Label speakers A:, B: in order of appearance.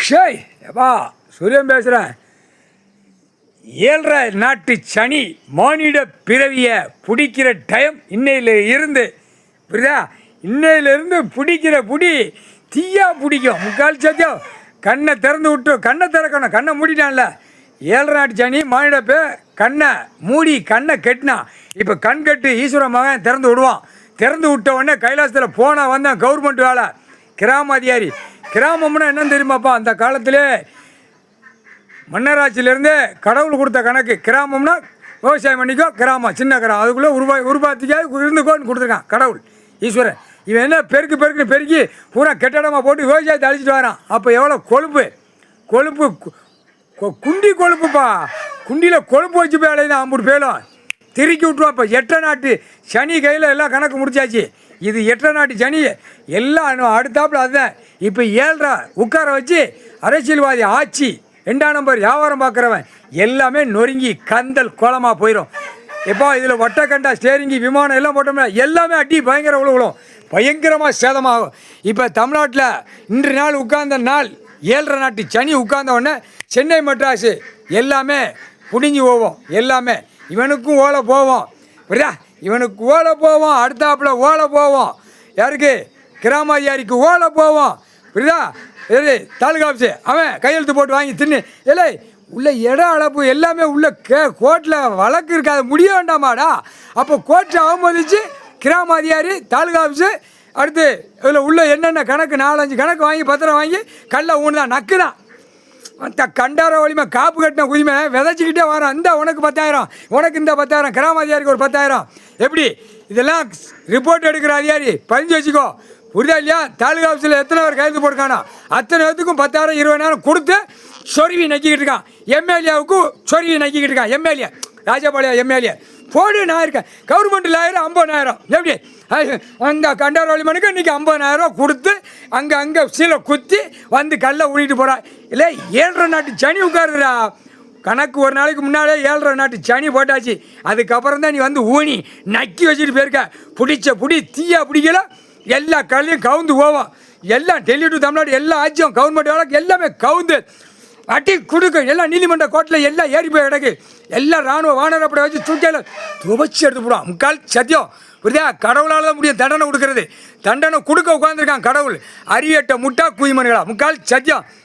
A: ஷேய் எப்பா சூரியன் பேசுகிறேன். ஏழரை நாட்டு சனி மானிட பிறவியை பிடிக்கிற டைம் இன்னையில் இருந்து புரியுதா? இன்னையிலேருந்து பிடிக்கிற புடி தீயா பிடிக்கும். முக்கால் சத்தியம் கண்ணை திறந்து விட்டு கண்ணை திறக்கணும். கண்ணை மூடிட்டான்ல ஏழரை நாட்டு சனி மானிடப்போ கண்ணை மூடி கண்ணை கட்டினான். இப்போ கண் கட்டு ஈஸ்வர மகன் திறந்து விடுவான். திறந்து விட்ட உடனே கைலாசத்தில் போனால் வந்தான் கவர்மெண்ட் வேலை கிராம அதிகாரி. கிராமம்னா என்னன்னு தெரியுமாப்பா? அந்த காலத்திலே மன்னராட்சியிலேருந்து கடவுள் கொடுத்த கணக்கு. கிராமம்னா விவசாயம் பண்ணிக்கோ, கிராமம் சின்ன கிராமம், அதுக்குள்ளே உருவாத்திக்காக இருந்துக்கோன்னு கொடுத்துருக்கான் கடவுள் ஈஸ்வரன். இவன் என்ன பெருக்குன்னு பெருக்கி பூரா கெட்டடமாக போட்டு விவசாயத்தை அழிச்சிட்டு வரான். அப்போ எவ்வளோ கொழுப்பு குண்டி கொழுப்புப்பா. குண்டியில் கொழுப்பு வச்சு போய் அலைதான் அம்புட்டு பேலும் திருக்கி விட்டுருவான். இப்போ எட்டை நாட்டு சனி கையில் எல்லாம் கணக்கு முடிச்சாச்சு. இது எட்டை நாட்டு சனி எல்லாம் அடுத்தாப்புல அதுதான். இப்போ ஏழரை உட்கார வச்சு அரசியல்வாதி ஆட்சி 2ஆம் நம்பர் வியாபாரம் பார்க்குறவன் எல்லாமே நொறுங்கி கந்தல் கோலமாக போயிடும். எப்போ இதில் வட்டக்கண்டா ஸ்டேரிங்கி விமானம் எல்லாம் போட்டோம்னா எல்லாமே அடி பயங்கர உழுவும், பயங்கரமாக சேதமாகும். இப்போ தமிழ்நாட்டில் இன்று நாள் உட்கார்ந்த நாள் ஏழரை நாட்டு சனி உட்கார்ந்த உடனே சென்னை மெட்ராஸு எல்லாமே புடிஞ்சு போவோம். எல்லாமே இவனுக்கும் ஓலை போவோம் புரியுதா? இவனுக்கு ஓலை போவோம், அடுத்தாப்புல ஓலை போவோம். யாருக்கு? கிராம அதிகாரிக்கு ஓலை போவோம் புரியுதா? தாலுகா ஆஃபீஸு அவன் கையெழுத்து போட்டு வாங்கி தின்னு இல்லை உள்ள இட அளப்பு எல்லாமே உள்ள கோர்ட்டில் வழக்கு இருக்காது முடிய வேண்டாமாடா. அப்போ கோர்ட்டில் அவமதிச்சு கிராம அதிகாரி தாலுகா ஆஃபீஸு அடுத்து இதில் உள்ள என்னென்ன கணக்கு 4-5 கணக்கு வாங்கி பத்திரம் வாங்கி கல்ல ஊனு தான் நக்கு தான். அந்த கண்டார வலிமை காப்பு கட்டின உரிமை விதைச்சிக்கிட்டே வரோம். இந்த உனக்கு 10,000, உனக்கு இந்த 10,000, கிராம அதிகாரிக்கு ஒரு 10,000. எப்படி இதெல்லாம் ரிப்போர்ட் எடுக்கிற அதிகாரி பதிஞ்சு வச்சுக்கோ புரியுதா இல்லையா? தாலுகா ஆஃபீஸில் எத்தனை பேர் கையெழுத்து போட்டிருக்கானோ அத்தனை பேத்துக்கும் 10,000 20,000 கொடுத்து சொருவி நக்கிக்கிட்டு இருக்கான். எம்எல்ஏவுக்கும் சொருவி நக்கிக்கிட்டு இருக்கான். எம்எல்ஏ ராஜபாளையம் எம்எல்ஏ போடு நான் இருக்கேன். Government lawyer 50,000. எப்படி அந்த கண்டார வலிமனுக்கு இன்றைக்கி 50,000 கொடுத்து அங்கே சீலை குத்தி வந்து கல்லை ஊனிட்டு போகிறான். இல்லை ஏழரை நாட்டு சனி உட்காருதுடா. கணக்கு ஒரு நாளைக்கு முன்னாலே ஏழரை நாட்டு சனி போட்டாச்சு. அதுக்கப்புறம் தான் நீ வந்து ஊனி நக்கி வச்சுட்டு போயிருக்க. பிடிச்ச புடி தீயா பிடிக்கல எல்லா கல்லையும் கவுந்து போவோம். எல்லாம் டெல்லி டு தமிழ்நாடு எல்லா ஆட்சியும் கவர்மெண்ட் வேலைக்கு எல்லாமே கவுந்து அட்டி கொடுக்க. எல்லாம் நீதிமன்ற கோர்ட்டில் எல்லாம் ஏறி போய் கிடக்கு. எல்லாம் இராணுவ வானரப்பட வச்சு தூக்கியில் துவச்சி எடுத்து போடுவான். முக்கால் சத்தியம் புரியுதா? கடவுளால் தான் முடியும் தண்டனை கொடுக்கறது. தண்டனை கொடுக்க உட்காந்துருக்கான் கடவுள். அறியட்ட முட்டா குயிமனுகளா முக்கால் சத்தியம்.